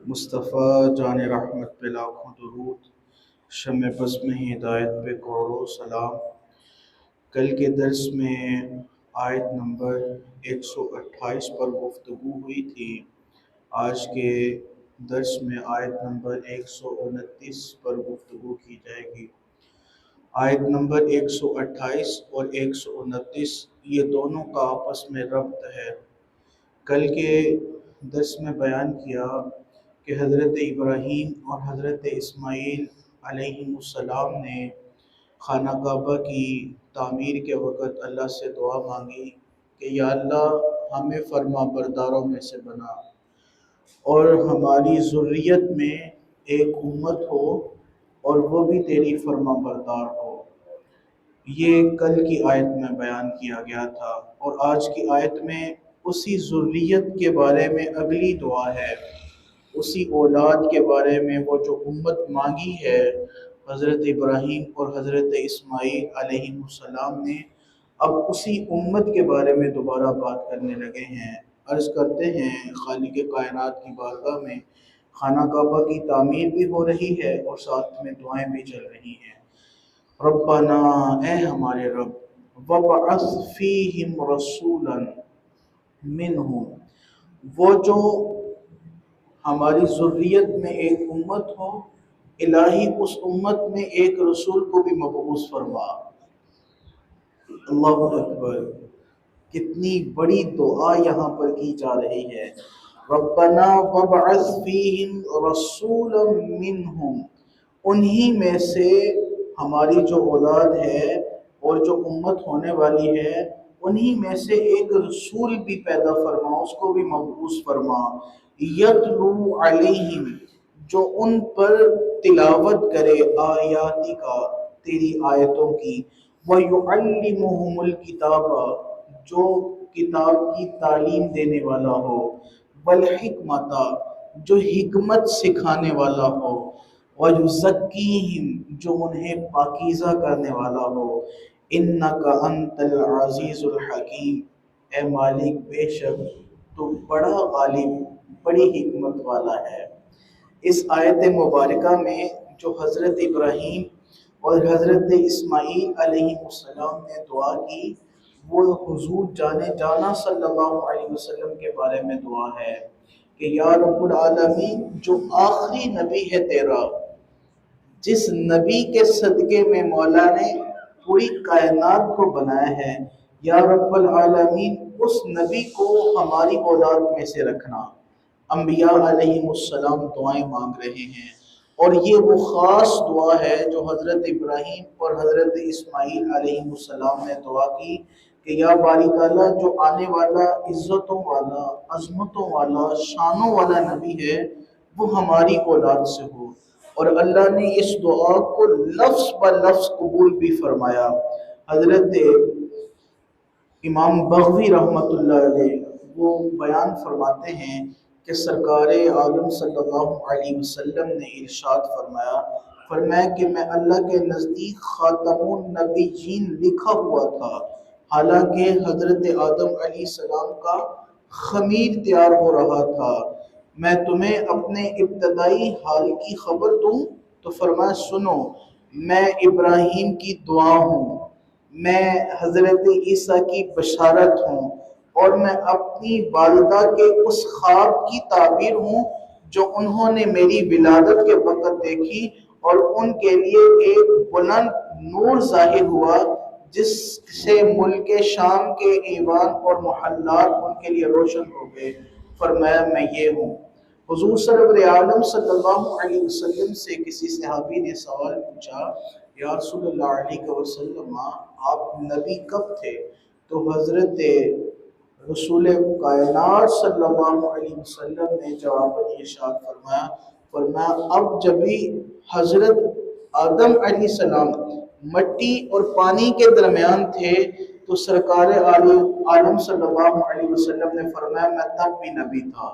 مصطفیٰ جان رحمت پہ لاکھوں درود، شمع بزم ہدایت پہ کروڑوں سلام۔ کل کے درس میں آیت نمبر 128 پر گفتگو ہوئی تھی۔ آج کے درس میں آیت نمبر 129 پر گفتگو کی جائے گی۔ آیت نمبر 128 اور 129 یہ دونوں کا آپس میں ربط ہے۔ کل کے درس میں بیان کیا کہ حضرت ابراہیم اور حضرت اسماعیل علیہ السلام نے خانہ کعبہ کی تعمیر کے وقت اللہ سے دعا مانگی کہ یا اللہ ہمیں فرما برداروں میں سے بنا اور ہماری ذریت میں ایک امت ہو اور وہ بھی تیری فرما بردار ہو۔ یہ کل کی آیت میں بیان کیا گیا تھا، اور آج کی آیت میں اسی ذریت کے بارے میں اگلی دعا ہے، اسی اولاد کے بارے میں وہ جو امت مانگی ہے حضرت ابراہیم اور حضرت اسماعیل علیہ السلام نے، اب اسی امت کے بارے میں دوبارہ بات کرنے لگے ہیں۔ عرض کرتے ہیں خالق کائنات کی بارگاہ میں خانہ کعبہ کی تعمیر بھی ہو رہی ہے اور ساتھ میں دعائیں بھی چل رہی ہیں۔ ربنا، اے ہمارے رب، وابعث فیہم رسولا منہم، وہ جو ہماری ذریت میں ایک امت ہو، الہی اس امت میں ایک رسول کو بھی مبعوث فرما۔ اللہ اکبر، کتنی بڑی دعا یہاں پر کی جا رہی ہے۔ ربنا وابعث فیہم رسولا منہم، انہی میں سے ہماری جو اولاد ہے اور جو امت ہونے والی ہے، انہی میں سے ایک رسول بھی پیدا فرما، اس کو بھی مبعوث فرما۔ یتلو علیہم، جو ان پر تلاوت کرے آیاتی کا، تیری آیتوں کی، وَيُعَلِّمُهُمُ الْكِتَابَ، جو کتاب کی تعلیم دینے والا ہو، وَالْحِکْمَةَ، جو حکمت سکھانے والا ہو، وَيُزَكِّيهِمْ، جو انہیں پاکیزہ کرنے والا ہو۔ إِنَّكَ أَنْتَ الْعَزِيزُ الْحَكِيمُ، اے مالک بے شک تو بڑا غالب، بڑی حکمت والا ہے۔ اس آیت مبارکہ میں جو حضرت ابراہیم اور حضرت اسماعیل علیہ السلام نے دعا کی، وہ حضور جانا صلی اللہ علیہ وسلم کے بارے میں دعا ہے کہ یا رب العالمین، جو آخری نبی ہے تیرا، جس نبی کے صدقے میں مولا نے پوری کائنات کو بنایا ہے، یا رب العالمین اس نبی کو ہماری اولاد میں سے رکھنا۔ انبیاء علیہ السلام دعائیں مانگ رہے ہیں، اور یہ وہ خاص دعا ہے جو حضرت ابراہیم اور حضرت اسماعیل علیہ السلام نے دعا کی کہ یا باری تعالیٰ، جو آنے والا عزتوں والا، عظمتوں والا، شانوں والا نبی ہے، وہ ہماری اولاد سے ہو۔ اور اللہ نے اس دعا کو لفظ بہ لفظ قبول بھی فرمایا۔ حضرت امام بغوی رحمۃ اللہ علیہ وہ بیان فرماتے ہیں کہ سرکار عالم صلی اللہ علیہ وسلم نے ارشاد فرمایا کہ میں اللہ کے نزدیک خاتم النبیین لکھا ہوا تھا، حالانکہ حضرت آدم علیہ السلام کا خمیر تیار ہو رہا تھا۔ میں تمہیں اپنے ابتدائی حال کی خبر دوں؟ تو فرمایا سنو، میں ابراہیم کی دعا ہوں، میں حضرت عیسیٰ کی بشارت ہوں، اور میں اپنی والدہ کے اس خواب کی تعبیر ہوں جو انہوں نے میری ولادت کے وقت دیکھی، اور ان کے لیے ایک بلند نور ظاہر ہوا جس سے ملک شام کے ایوان اور محلات ان کے لیے روشن ہو گئے۔ فرمایا میں یہ ہوں۔ حضور سرور عالم صلی اللہ علیہ وسلم سے کسی صحابی نے سوال پوچھا، یا رسول اللہ علیہ وسلم، آپ نبی کب تھے؟ تو حضرت رسول کائنات صلی اللہ علیہ وسلم نے جواب ارشاد فرمایا اب جبھی حضرت آدم علیہ السلام مٹی اور پانی کے درمیان تھے تو سرکار عالم صلی اللہ علیہ وسلم نے فرمایا میں تب بھی نبی تھا۔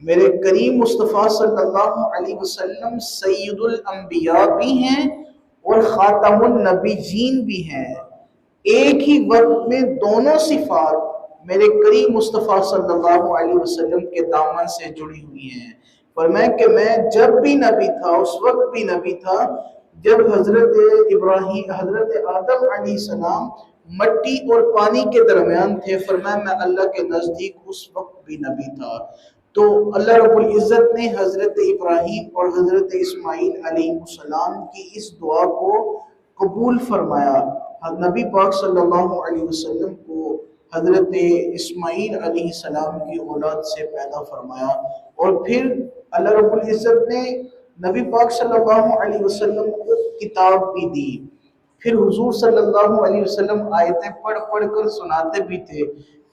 میرے کریم مصطفیٰ صلی اللہ علیہ وسلم سید الانبیاء بھی ہیں اور خاتم النبیین بھی ہیں۔ ایک ہی وقت میں دونوں صفات میرے کریم مصطفیٰ صلی اللہ علیہ وسلم کے دامن سے جڑی ہوئی ہیں۔ فرمایا کہ میں جب بھی نبی تھا اس وقت بھی نبی تھا جب حضرت آدم علیہ السلام مٹی اور پانی کے درمیان تھے، فرمایا میں اللہ کے نزدیک اس وقت بھی نبی تھا۔ تو اللہ رب العزت نے حضرت ابراہیم اور حضرت اسماعیل علیہ السلام کی اس دعا کو قبول فرمایا۔ نبی پاک صلی اللہ علیہ وسلم کو حضرت اسماعیل علیہ السلام کی اولاد سے پیدا فرمایا، اور پھر اللہ رب العزت نے نبی پاک صلی اللہ علیہ وسلم کو کتاب بھی دی۔ پھر حضور صلی اللہ علیہ وسلم آیتیں پڑھ پڑھ کر سناتے بھی تھے۔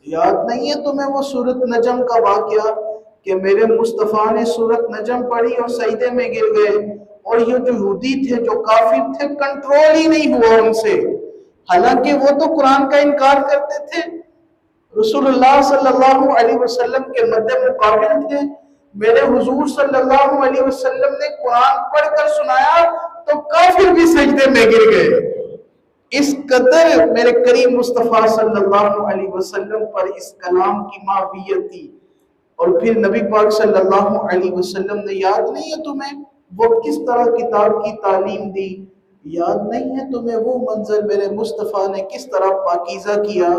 یاد نہیں ہے تمہیں وہ سورۃ نجم کا واقعہ کہ میرے مصطفیٰ نے سورۃ نجم پڑھی اور سجدے میں گر گئے، اور یہ جو یہودی تھے، جو کافر تھے، کنٹرول ہی نہیں ہوا ان سے، حالانکہ وہ تو قرآن کا انکار کرتے تھے، رسول اللہ صلی اللہ علیہ وسلم کے مد مقابل تھے۔ میرے حضور صلی اللہ علیہ وسلم نے قرآن پڑھ کر سنایا تو کافر بھی سجدے میں گر گئے۔ اس قدر میرے کریم مصطفیٰ صلی اللہ علیہ وسلم پر اس کلام کی محبت تھی۔ اور پھر نبی پاک صلی اللہ علیہ وسلم نے، یاد نہیں ہے تمہیں وہ کس طرح کتاب کی تعلیم دی؟ یاد نہیں ہے تمہیں وہ منظر میرے مصطفیٰ نے کس طرح پاکیزہ کیا؟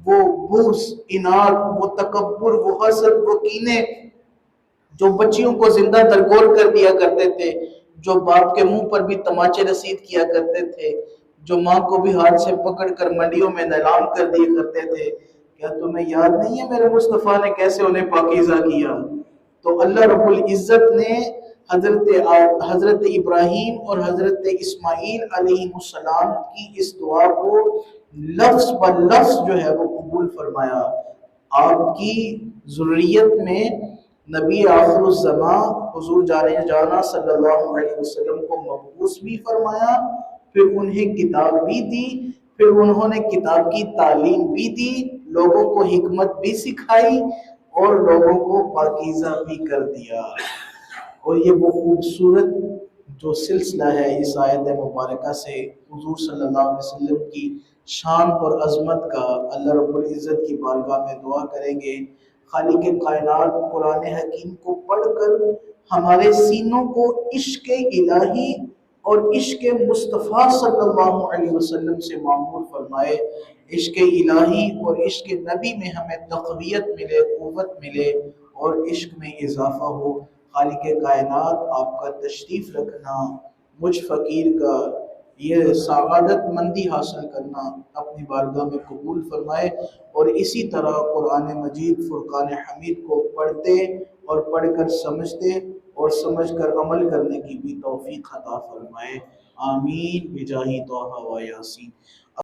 وہ بغض، اناد، وہ تکبر، وہ حسد، وہ کینے جو بچیوں کو زندہ درگور کر دیا کرتے تھے، جو باپ کے منہ پر بھی تماچے رسید کیا کرتے تھے، جو ماں کو بھی ہاتھ سے پکڑ کر منڈیوں میں نیلام کر دیا کرتے تھے، کیا تمہیں یاد نہیں ہے میرے مصطفیٰ نے کیسے انہیں پاکیزہ کیا؟ تو اللہ رب العزت نے حضرت ابراہیم اور حضرت اسماعیل علیہ السلام کی اس دعا کو لفظ بر لفظ جو ہے وہ قبول فرمایا۔ آپ کی ذریت میں نبی آخر الزمان حضور جانا صلی اللہ علیہ وسلم کو مبعوث بھی فرمایا، پھر انہیں کتاب بھی دی، پھر انہوں نے کتاب کی تعلیم بھی دی، لوگوں کو حکمت بھی سکھائی اور لوگوں کو پاکیزہ بھی کر دیا۔ اور یہ وہ خوبصورت جو سلسلہ ہے اس آیت مبارکہ سے حضور صلی اللہ علیہ وسلم کی شان اور عظمت کا اللہ رب العزت کی بارگاہ میں دعا کریں گے۔ خالق کائنات قرآن حکیم کو پڑھ کر ہمارے سینوں کو عشق الہی اور عشق مصطفیٰ صلی اللہ علیہ وسلم سے معمور فرمائے۔ عشق الہی اور عشق نبی میں ہمیں تقویت ملے، قوت ملے اور عشق میں اضافہ ہو۔ خالق کائنات آپ کا تشریف رکھنا، مجھ فقیر کا یہ سعادت مندی حاصل کرنا اپنی بارگاہ میں قبول فرمائے، اور اسی طرح قرآن مجید فرقان حمید کو پڑھتے اور پڑھ کر سمجھتے اور سمجھ کر عمل کرنے کی بھی توفیق عطا فرمائے۔ آمین بجاہ طہ و یاسین۔